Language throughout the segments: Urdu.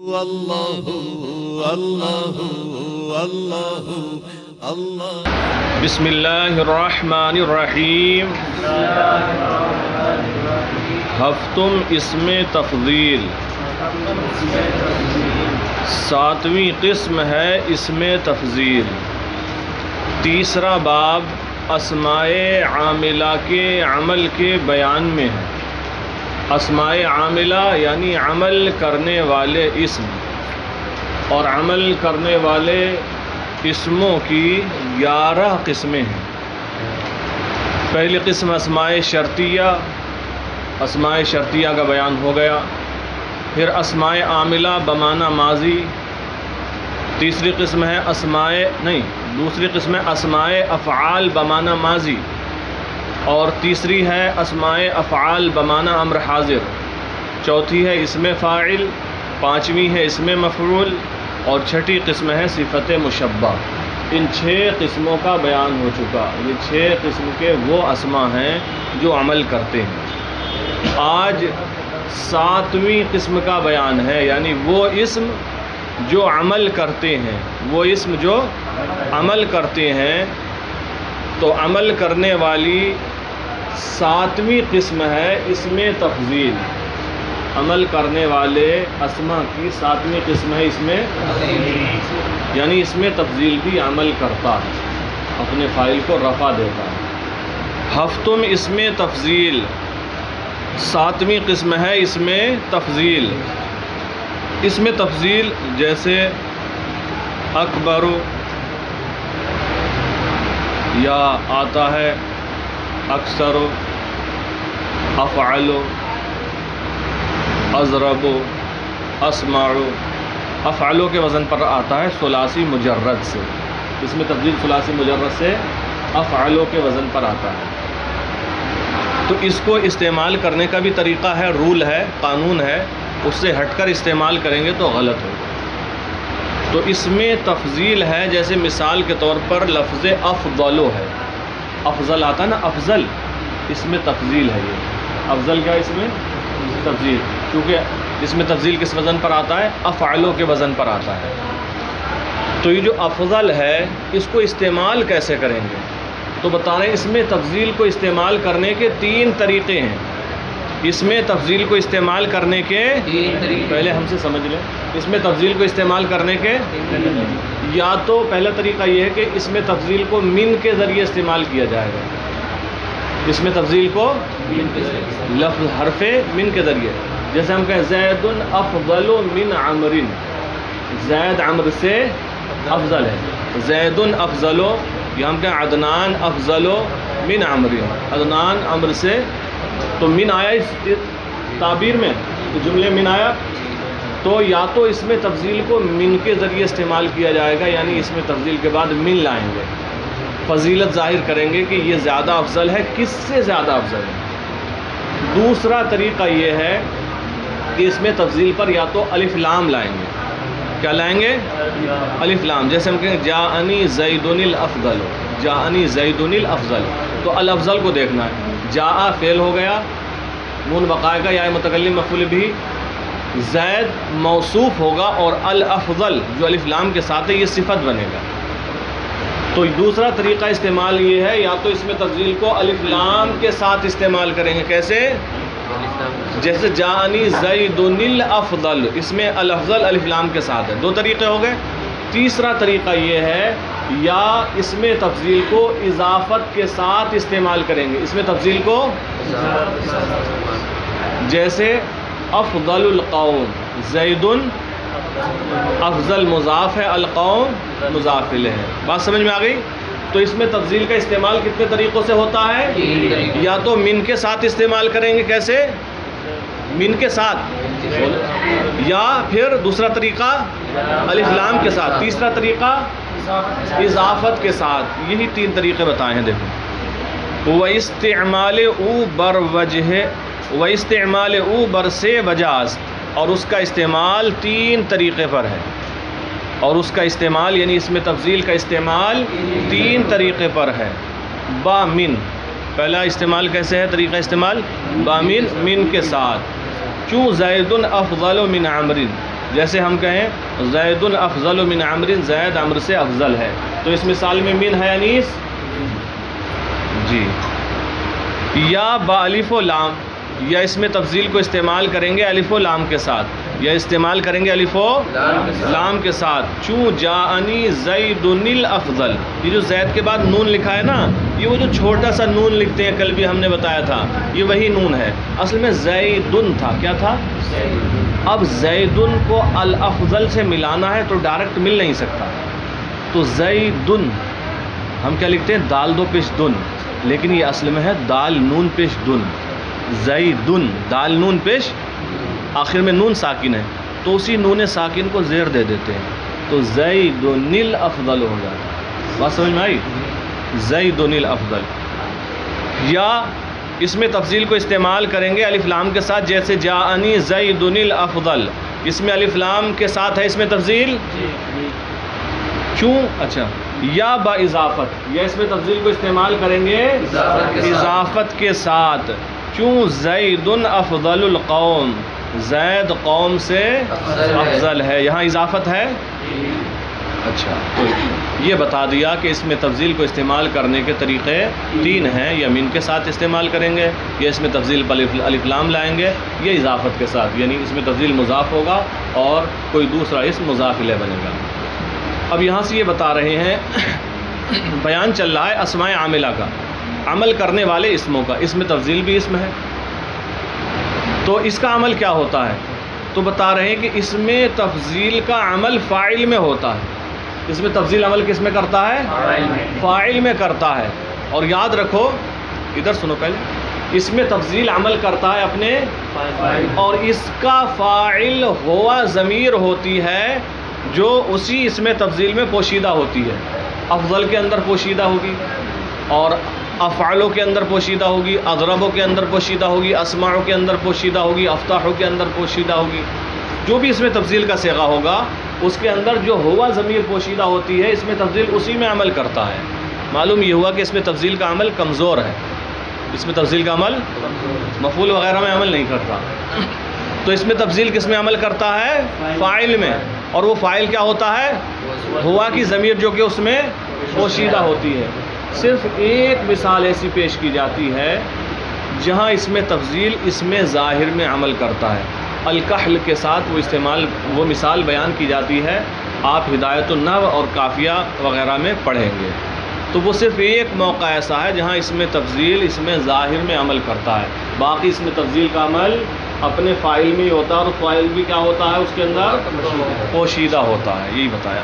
اللہ اللہ اللہ اللہ۔ بسم اللہ الرحمن الرحیم۔ ہفتم اسم تفضیل، ساتویں قسم ہے اسم تفضیل۔ تیسرا باب اسمائے عاملہ کے عمل کے بیان میں ہے۔ اسمائے عاملہ یعنی عمل کرنے والے اسم، اور عمل کرنے والے اسموں کی 11 قسمیں ہیں۔ پہلی قسم اسمائے شرطیہ، اسمائے شرطیہ کا بیان ہو گیا۔ پھر اسمائے عاملہ بمعنی ماضی۔ دوسری قسم ہے اسمائے افعال بمعنی ماضی، اور تیسری ہے اسمائے افعال بمعنی امر حاضر۔ چوتھی ہے اسم فاعل، پانچویں ہے اسم مفعول، اور چھٹی قسم ہے صفت مشبہ۔ ان 6 قسموں کا بیان ہو چکا۔ یہ 6 قسم کے وہ اسما ہیں جو عمل کرتے ہیں۔ آج 7ویں قسم کا بیان ہے، یعنی وہ اسم جو عمل کرتے ہیں، وہ اسم جو عمل کرتے ہیں۔ تو عمل کرنے والی 7ویں قسم ہے اسم تفضیل۔ عمل کرنے والے اسما کی 7ویں قسم ہے اسم تفضیل، یعنی اسم تفضیل بھی عمل کرتا ہے، اپنے فاعل کو رفع دیتا ہے۔ ہفتم اسم تفضیل، 7ویں قسم ہے اسم تفضیل۔ اسم تفضیل جیسے اکبر، یا آتا ہے اکثر، افعل، اضرب، اسمع۔ افعلوں کے وزن پر آتا ہے ثلاثی مجرد سے۔ اس میں تفضیل ثلاثی مجرد سے افعلوں کے وزن پر آتا ہے۔ تو اس کو استعمال کرنے کا بھی طریقہ ہے، رول ہے، قانون ہے، اس سے ہٹ کر استعمال کریں گے تو غلط ہوگا۔ تو اس میں تفضیل ہے، جیسے مثال کے طور پر لفظ افضل ہے، افضل آتا ہے نا، افضل، اس میں تفضیل ہے۔ یہ افضل کا اس میں تفضیل، کیونکہ اس میں تفضیل کس وزن پر آتا ہے؟ افعلوں کے وزن پر آتا ہے۔ تو یہ جو افضل ہے اس کو استعمال کیسے کریں گے؟ تو بتا رہے ہیں اس میں تفضیل کو استعمال کرنے کے 3 طریقے ہیں۔ اس میں تفضیل کو استعمال کرنے کے 3 طریقے، پہلے ہم سے سمجھ لیں۔ اس میں تفضیل کو استعمال کرنے کے یا تو پہلا طریقہ یہ ہے کہ اس میں تفضیل کو من کے ذریعے استعمال کیا جائے گا۔ اس میں تفضیل کو لفظ حرف من کے ذریعے، جیسے ہم کہیں زید افضل من عمر، زید عمر سے افضل ہے۔ زید افضل، یا ہم کہیں عدنان افضل من عمر، عدنان عمر سے، تو من آیا اس تعبیر میں، جملے من آیا، تو یا تو اس میں تفضیل کو من کے ذریعے استعمال کیا جائے گا، یعنی اس میں تفضیل کے بعد من لائیں گے، فضیلت ظاہر کریں گے کہ یہ زیادہ افضل ہے، کس سے زیادہ افضل ہے۔ دوسرا طریقہ یہ ہے کہ اس میں تفضیل پر یا تو الف لام لائیں گے۔ کیا لائیں گے؟ الف لام، جیسے ہم کہیں جاءنی زید الافضل، جاءنی زید الافضل، تو الافضل کو دیکھنا ہے۔ جاء فعل ہو گیا، نون بقائے کا، یا متکلم مفعول بھی، زید موصوف ہوگا، اور الافضل جو الف لام کے ساتھ ہے یہ صفت بنے گا۔ تو دوسرا طریقہ استعمال یہ ہے، یا تو اس میں تفضیل کو الف لام کے ساتھ استعمال کریں گے۔ کیسے؟ جیسے جاءنی زید الافضل، اس میں الافضل الف لام کے ساتھ ہے۔ 2 طریقے ہو گئے۔ تیسرا طریقہ یہ ہے، یا اس میں تفضیل کو اضافت کے ساتھ استعمال کریں گے۔ اس میں تفضیل کو جیسے افضل القوم، زید افضل مضاف ہے، القوم مضاف الیہ ہے۔ بات سمجھ میں آ گئی؟ تو اس میں تفضیل کا استعمال کتنے طریقوں سے ہوتا ہے؟ یا تو من کے ساتھ استعمال کریں گے۔ کیسے؟ من کے ساتھ، یا پھر دوسرا طریقہ الف لام کے ساتھ، تیسرا طریقہ اضافت کے ساتھ۔ یہی 3 طریقے بتائے ہیں۔ دیکھو، وَاسْتِعْمَالِ او بر سے وجاز، اور اس کا استعمال 3 طریقے پر ہے۔ اور اس کا استعمال یعنی اس میں تفضیل کا استعمال 3 طریقے پر ہے۔ با من، پہلا استعمال کیسے ہے؟ طریقہ استعمال با من، من کے ساتھ۔ چوں زید افضل من عمر، جیسے ہم کہیں زید افضل من عمر، زید عمر سے افضل ہے، تو اس مثال میں من ہے انیس جی، یا با الف و لام، یا اس میں تفضیل کو استعمال کریں گے الف و لام کے ساتھ، یا استعمال کریں گے الف و لام کے ساتھ، چوں جاءنی زید الافضل، یہ جو زید کے بعد نون لکھا ہے نا، یہ وہ جو چھوٹا سا نون لکھتے ہیں، کل بھی ہم نے بتایا تھا، یہ وہی نون ہے، اصل میں زیدن تھا، کیا تھا؟ اب زیدن کو الافضل سے ملانا ہے تو ڈائریکٹ مل نہیں سکتا، تو زیدن ہم کیا لکھتے ہیں؟ دال دو پیش دن، لیکن یہ اصل میں ہے دال نون پیش دن، زیدن، دال نون پیش، آخر میں نون ساکن ہے، تو اسی نون ساکن کو زیر دے دیتے ہیں، تو زیدن الافضل ہو جاتا ہے، بات سمجھ میں آئی؟ زیدن الافضل، یا اس میں تفضیل کو استعمال کریں گے الف لام کے ساتھ، جیسے جاءنی زیدن الافضل، اس میں الف لام کے ساتھ ہے اس میں تفضیل، کیوں؟ اچھا، یا با اضافت، یا اس میں تفضیل کو استعمال کریں گے اضافت کے ساتھ، کیوں؟ زید افضل القوم، زید قوم سے افضل ہے، یہاں اضافت ہے، اچھا، تو یہ بتا دیا کہ اس میں تفضیل کو استعمال کرنے کے طریقے تین ہیں، یا من کے ساتھ استعمال کریں گے، یا اس میں تفضیل پر الف لام لائیں گے، یا اضافت کے ساتھ، یعنی اس میں تفضیل مضاف ہوگا اور کوئی دوسرا اسم مضاف الیہ بنے گا۔ اب یہاں سے یہ بتا رہے ہیں، بیان چل رہا ہے اسماء عاملہ کا، عمل کرنے والے اسموں کا، اس میں تفضیل بھی اسم ہے، تو اس کا عمل کیا ہوتا ہے؟ تو بتا رہے ہیں کہ اس میں تفضیل کا عمل فاعل میں ہوتا ہے، اس میں تفضیل عمل کس میں کرتا ہے؟ فاعل میں کرتا ہے، اور یاد رکھو، ادھر سنو پہلے، اس میں تفضیل عمل کرتا ہے اپنے، اور اس کا فاعل ہوا ضمیر ہوتی ہے جو اسی اس میں تفضیل میں پوشیدہ ہوتی ہے، افضل کے اندر پوشیدہ ہوگی، اور افعالوں کے اندر پوشیدہ ہوگی، اضربوں کے اندر پوشیدہ ہوگی، اسماعوں کے اندر پوشیدہ ہوگی، افتاحوں کے اندر پوشیدہ ہوگی، جو بھی اس میں تفضیل کا صیغہ ہوگا اس کے اندر جو ہوا ضمیر پوشیدہ ہوتی ہے، اس میں تفضیل اسی میں عمل کرتا ہے۔ معلوم یہ ہوا کہ اس میں تفضیل کا عمل کمزور ہے، اس میں تفضیل کا عمل مفعول وغیرہ میں عمل نہیں کرتا، تو اس میں تفضیل کس میں عمل کرتا ہے؟ فاعل میں، اور وہ فاعل کیا ہوتا ہے؟ ہوا کی ضمیر جو کہ اس میں پوشیدہ ہوتی ہے۔ صرف ایک مثال ایسی پیش کی جاتی ہے جہاں اس میں تفضیل اس میں ظاہر میں عمل کرتا ہے، الکحل کے ساتھ وہ مثال بیان کی جاتی ہے، آپ ہدایت النحو اور قافیہ وغیرہ میں پڑھیں گے، تو وہ صرف ایک موقع ایسا ہے جہاں اس میں تفضیل اس میں ظاہر میں عمل کرتا ہے، باقی اس میں تفضیل کا عمل اپنے فاعل میں ہی ہوتا ہے، اور فاعل بھی کیا ہوتا ہے؟ اس کے اندر پوشیدہ ہوتا ہے، یہی بتایا۔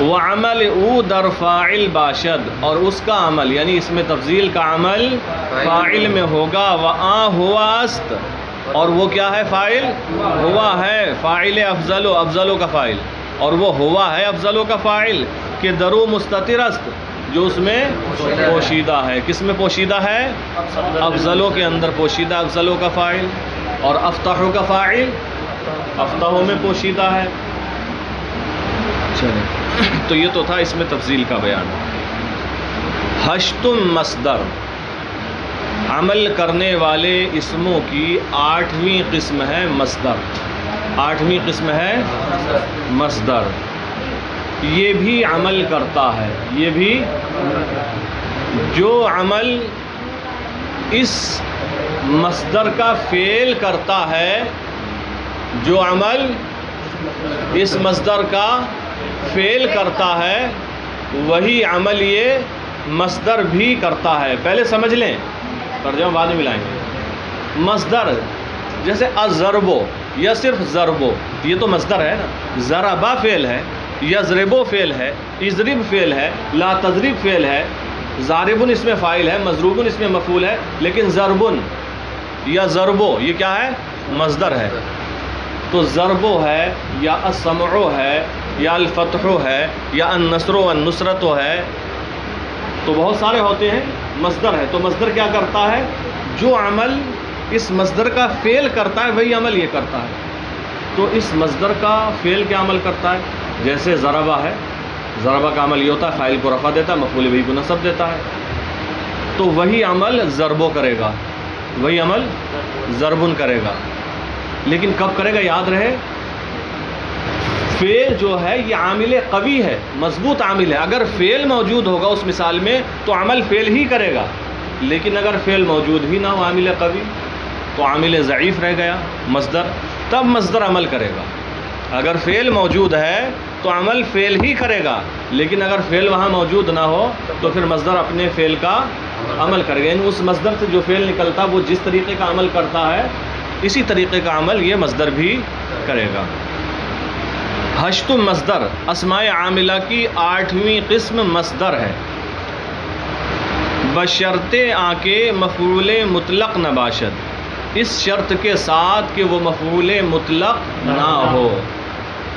وعمل او در فاعل باشد، اور اس کا عمل یعنی اس میں تفضیل کا عمل فاعل میں ہوگا، وآ ہوا است، اور وہ کیا ہے؟ فاعل ہوا ہے، فاعل افضل و افضلوں کا فاعل، اور وہ ہوا ہے افضلوں کا فاعل، کہ درو مستتر است، جو اس میں پوشیدہ ہے، کس میں پوشیدہ ہے؟ افضلوں کے اندر پوشیدہ، افضلوں کا فاعل، اور افتحوں کا فاعل افتحوں میں پوشیدہ ہے۔ چلیں، تو یہ تو تھا اس میں تفضیل کا بیان۔ ہشتم مصدر، عمل کرنے والے اسموں کی 8ویں قسم ہے مصدر، 8ویں قسم ہے مصدر، یہ بھی عمل کرتا ہے، یہ بھی جو عمل اس مصدر کا فعل کرتا ہے، جو عمل اس مصدر کا فعل کرتا ہے وہی عمل یہ مصدر بھی کرتا ہے۔ پہلے سمجھ لیں، ترجمہ بعد میں ملائیں گے۔ مصدر جیسے الضربو، یا صرف ضربو، یہ تو مصدر ہے نا، ضربا فعل ہے، یضربو فعل ہے، اضرب فعل ہے، لا تضرب فعل ہے، ضاربن اس میں فاعل ہے، مضروبن اس میں مفعول ہے، لیکن ضربن یا ضربو یہ کیا ہے؟ مصدر ہے۔ تو ضربو ہے، یا السمعو ہے، یا الفتحو ہے، یا النصر والنصرت ہے، تو بہت سارے ہوتے ہیں، مصدر ہے۔ تو مصدر کیا کرتا ہے؟ جو عمل اس مصدر کا فعل کرتا ہے وہی عمل یہ کرتا ہے۔ تو اس مصدر کا فعل کیا عمل کرتا ہے؟ جیسے ضربہ ہے، ضربہ کا عمل یہ ہوتا ہے فاعل کو رفع دیتا ہے، مفعول بھی کو نصب دیتا ہے، تو وہی عمل ضربو کرے گا، وہی عمل ضربن کرے گا۔ لیکن کب کرے گا یاد رہے، فعل جو ہے یہ عامل قوی ہے، مضبوط عامل ہے. اگر فعل موجود ہوگا اس مثال میں تو عمل فعل ہی کرے گا، لیکن اگر فعل موجود ہی نہ ہو عامل قوی تو عامل ضعیف رہ گیا مصدر، تب مصدر عمل کرے گا. اگر فعل موجود ہے تو عمل فعل ہی کرے گا، لیکن اگر فعل وہاں موجود نہ ہو تو پھر مصدر اپنے فعل کا عمل کرے گا. یعنی اس مصدر سے جو فعل نکلتا وہ جس طریقے کا عمل کرتا ہے اسی طریقے کا عمل یہ مصدر بھی کرے گا. ہشتم مصدر اسماء عاملہ کی 8ویں قسم مصدر ہے، بشرطِ آنکہ مفعول مطلق نہ باشد، اس شرط کے ساتھ کہ وہ مفعول مطلق نہ ہو،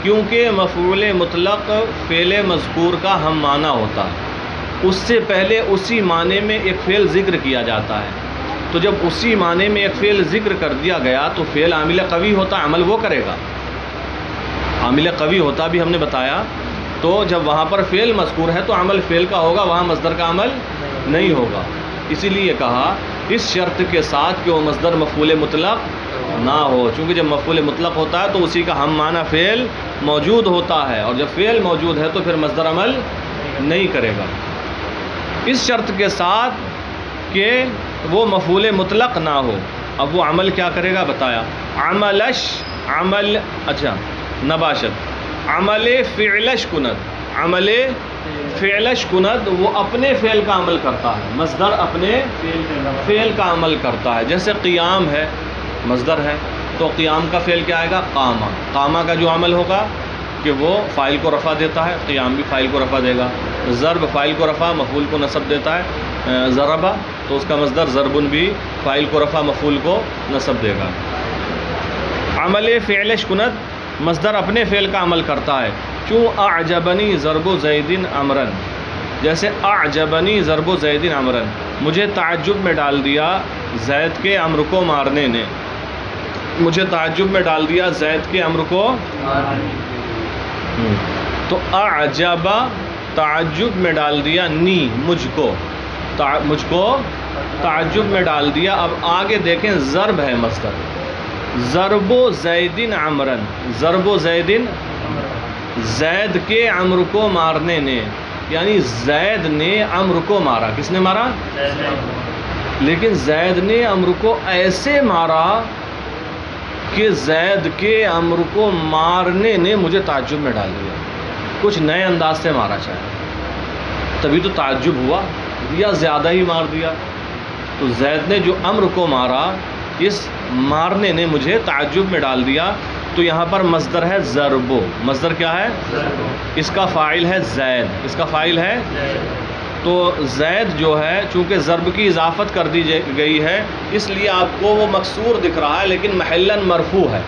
کیونکہ مفعول مطلق فعل مذکور کا ہم معنی ہوتا ہے. اس سے پہلے اسی معنی میں ایک فعل ذکر کیا جاتا ہے، تو جب اسی معنی میں ایک فعل ذکر کر دیا گیا تو فعل عامل قوی ہوتا ہے، عمل وہ کرے گا. عامل قوی ہوتا بھی ہم نے بتایا، تو جب وہاں پر فعل مذکور ہے تو عمل فعل کا ہوگا، وہاں مصدر کا عمل نہیں ہوگا. اسی لیے کہا اس شرط کے ساتھ کہ وہ مصدر مفعول مطلق نہ ہو، چونکہ جب مفعول مطلق ہوتا ہے تو اسی کا ہم معنی فعل موجود ہوتا ہے، اور جب فعل موجود ہے تو پھر مصدر عمل نہیں کرے گا. اس شرط کے ساتھ کہ وہ مفعول مطلق نہ ہو. اب وہ عمل کیا کرے گا بتایا، عملش عمل اچھا نباشد، عمل فعلش کند، عمل فعلش کند وہ اپنے فعل کا عمل کرتا ہے، مصدر اپنے فعل کا عمل کرتا ہے. جیسے قیام ہے مصدر ہے تو قیام کا فعل کیا آئے گا، قامہ. قامہ کا جو عمل ہوگا کہ وہ فاعل کو رفع دیتا ہے، قیام بھی فاعل کو رفع دے گا. ضرب فاعل کو رفع مفعول کو نصب دیتا ہے، ضربہ تو اس کا مصدر ضربن بھی فاعل کو رفع مفعول کو نصب دے گا. عمل فعلش کند مصدر اپنے فعل کا عمل کرتا ہے. چوں اعجبنی ضرب زید عمرن، جیسے اعجبنی ضرب زید عمرن، مجھے تعجب میں ڈال دیا زید کے عمرو کو مارنے نے. مجھے تعجب میں ڈال دیا زید کے عمرو کو، تو اعجبا تعجب میں ڈال دیا، نی مجھ کو تعجب میں ڈال دیا. اب آگے دیکھیں ضرب ہے مصدر، ضرب زید عمرن، ضرب زید زید کے عمرو کو مارنے نے، یعنی زید نے عمرو کو مارا. کس نے مارا؟ لیکن زید نے عمرو کو ایسے مارا کہ زید کے عمرو کو مارنے نے مجھے تعجب میں ڈال دیا. کچھ نئے انداز سے مارا چاہے تبھی تو تعجب ہوا، یا زیادہ ہی مار دیا. تو زید نے جو عمرو کو مارا اس مارنے نے مجھے تعجب میں ڈال دیا. تو یہاں پر مصدر ہے ضربو. مصدر کیا ہے؟ اس کا فاعل ہے زید، اس کا فاعل ہے. تو زید جو ہے چونکہ ضرب کی اضافت کر دی گئی ہے اس لیے آپ کو وہ مکسور دکھ رہا ہے، لیکن محلاً مرفوع ہے.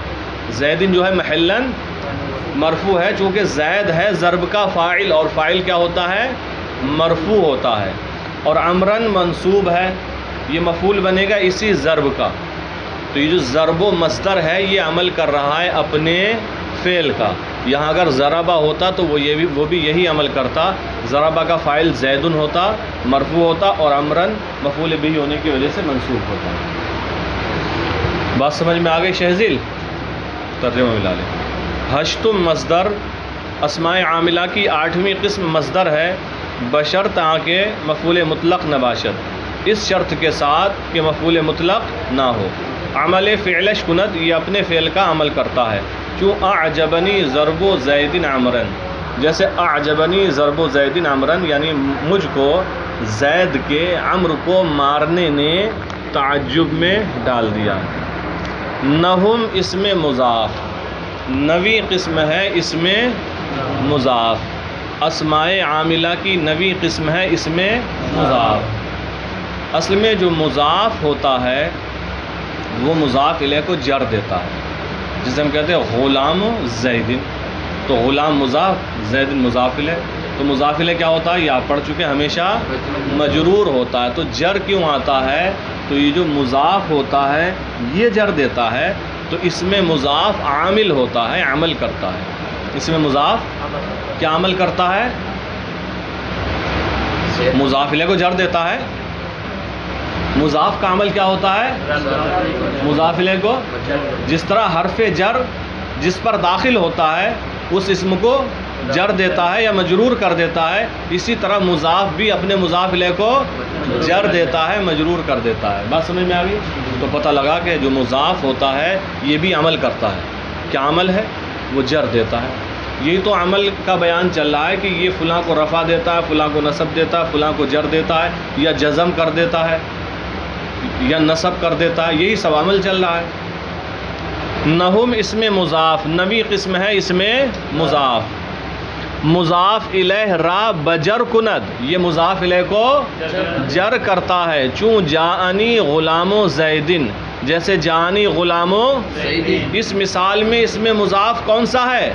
زیدن جو ہے محلاً مرفوع ہے، چونکہ زید ہے ضرب کا فاعل، اور فاعل کیا ہوتا ہے؟ مرفوع ہوتا ہے. اور عمرن منصوب ہے، یہ مفعول بنے گا اسی ضرب کا. تو یہ جو ضرب و مصدر ہے یہ عمل کر رہا ہے اپنے فعل کا. یہاں اگر ضربہ ہوتا تو وہ بھی یہی عمل کرتا. ضربہ کا فاعل زیدن ہوتا، مرفوع ہوتا، اور عمرن مفعول بھی ہونے کی وجہ سے منصوب ہوتا. بات سمجھ میں آ گئی شہزیل؟ ترجمہ ملا لیں. ہشتم مصدر اسماء عاملہ کی 8ویں قسم مصدر ہے، بشرط آنکہ مفعول مطلق نہ باشد، اس شرط کے ساتھ کہ مفعول مطلق نہ ہو. عمل فعلش کند یہ اپنے فعل کا عمل کرتا ہے. چوں اعجبنی ضرب زید عمرن، جیسے اعجبنی ضرب زید عمرن یعنی مجھ کو زید کے عمرو کو مارنے نے تعجب میں ڈال دیا. نہم اس میں مضاف، نویں قسم ہے اس میں مضاف. اسماء عاملہ کی نویں قسم ہے اس میں مضاف. اصل میں جو مضاف ہوتا ہے وہ مضاف الیہ کو جر دیتا ہے، جسے ہم کہتے ہیں غلام زیدن. تو غلام مضاف، زیدن مضاف الیہ. تو مضاف الیہ کیا ہوتا ہے؟ یہ آپ پڑھ چکے، ہمیشہ مجرور ہوتا ہے. تو جر کیوں آتا ہے؟ تو یہ جو مضاف ہوتا ہے یہ جر دیتا ہے. تو اس میں مضاف عامل ہوتا ہے، عمل کرتا ہے. اس میں مضاف کیا عمل کرتا ہے؟ مضاف الیہ کو جر دیتا ہے. مضاف کا عمل کیا ہوتا ہے؟ مضاف الیہ کو جس طرح حرف جر جس پر داخل ہوتا ہے اس اسم کو جر دیتا ہے یا مجرور کر دیتا ہے، اسی طرح مضاف بھی اپنے مضاف الیہ کو جر دیتا ہے، مجرور کر دیتا ہے۔ بات سمجھ میں آ گئی؟ تو پتہ لگا کہ جو مضاف ہوتا ہے یہ بھی عمل کرتا ہے۔ کیا عمل ہے؟ وہ جر دیتا ہے۔ یہی تو عمل کا بیان چل رہا ہے کہ یہ فلاں کو رفع دیتا ہے، فلاں کو نصب دیتا ہے، فلاں کو جر دیتا ہے، یا جزم کر دیتا ہے یا نصب کر دیتا ہے، یہی سب عمل چل رہا ہے۔ نہم اسم مضاف، نوی قسم ہے اسم مضاف۔ مضاف الیہ را بجر کند، یہ مضاف الیہ کو جر کرتا ہے، چون جاءنی غلام زیدن، جیسے جاءنی غلام، اس مثال میں اس میں مضاف کون سا ہے؟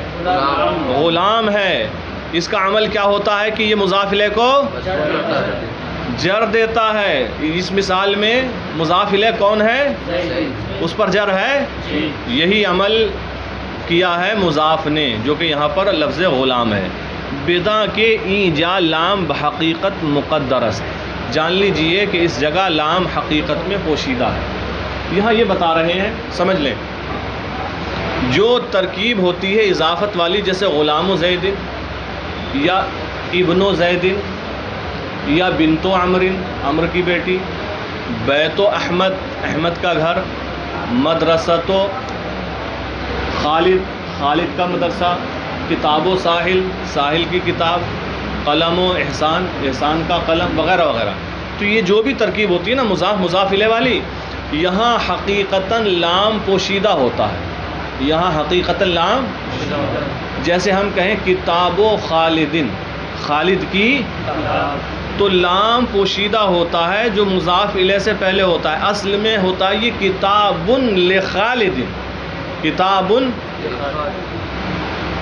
غلام ہے۔ اس کا عمل کیا ہوتا ہے کہ یہ مضاف الیہ کو جر دیتا ہے۔ اس مثال میں مضاف الیہ کون ہے؟ اس پر جر ہے، یہی عمل کیا ہے مضاف نے، جو کہ یہاں پر لفظ غلام ہے۔ بدا کے ایجا لام بحقیقت مقدر است، جان لیجئے کہ اس جگہ لام حقیقت میں پوشیدہ ہے۔ یہاں یہ بتا رہے ہیں، سمجھ لیں، جو ترکیب ہوتی ہے اضافت والی، جیسے غلام زید یا ابن زید یا بنت عمر، عمر کی بیٹی، بیت احمد، احمد کا گھر، مدرسۃ خالد، خالد کا مدرسہ، کتاب و ساحل، ساحل کی کتاب، قلم و احسان، احسان کا قلم، وغیرہ وغیرہ۔ تو یہ جو بھی ترکیب ہوتی ہے نا مضاف مضاف الیہ والی، یہاں حقیقتاً لام پوشیدہ ہوتا ہے، یہاں حقیقتاً لام، جیسے ہم کہیں کتاب و خالدن، خالد کی، تو لام پوشیدہ ہوتا ہے جو مضاف الیہ سے پہلے ہوتا ہے۔ اصل میں ہوتا ہے یہ کتاب لخالد، کتاب،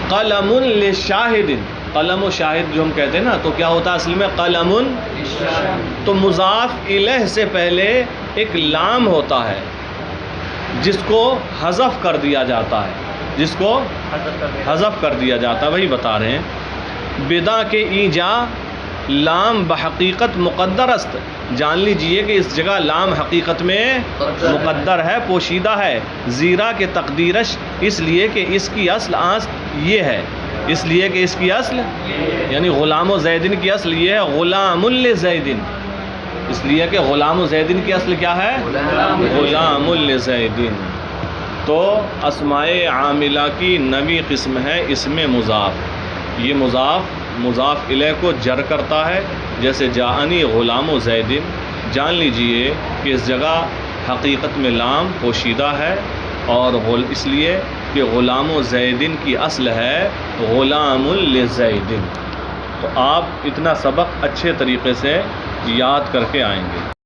قلم لشاہد، قلم و شاہد جو ہم کہتے ہیں نا، تو کیا ہوتا ہے اصل میں قلم، تو مضاف الیہ سے پہلے ایک لام ہوتا ہے جس کو حذف کر دیا جاتا ہے، جس کو حذف کر دیا جاتا ہے، وہی بتا رہے ہیں۔ بدا کے ایجا لام بحقیقت مقدر است، جان لیجئے کہ اس جگہ لام حقیقت میں مقدر ہے، پوشیدہ ہے، زیرا کے تقدیرش، اس لیے کہ اس کی اصل یہ ہے، اس لیے کہ اس کی اصل یعنی غلام و زیدن کی اصل یہ ہے، غلام لزیدن، اس لیے کہ غلام و زیدن کی اصل کیا ہے؟ غلام لزیدن۔ تو اسماء عاملہ کی نوی قسم ہے اسم مضاف، یہ مضاف الیہ کو جر کرتا ہے، جیسے جاءنی غلام و زیدن، جان لیجئے کہ اس جگہ حقیقت میں لام پوشیدہ ہے، اور اس لیے کہ غلام و زیدن کی اصل ہے غلام لزیدن۔ تو آپ اتنا سبق اچھے طریقے سے یاد کر کے آئیں گے۔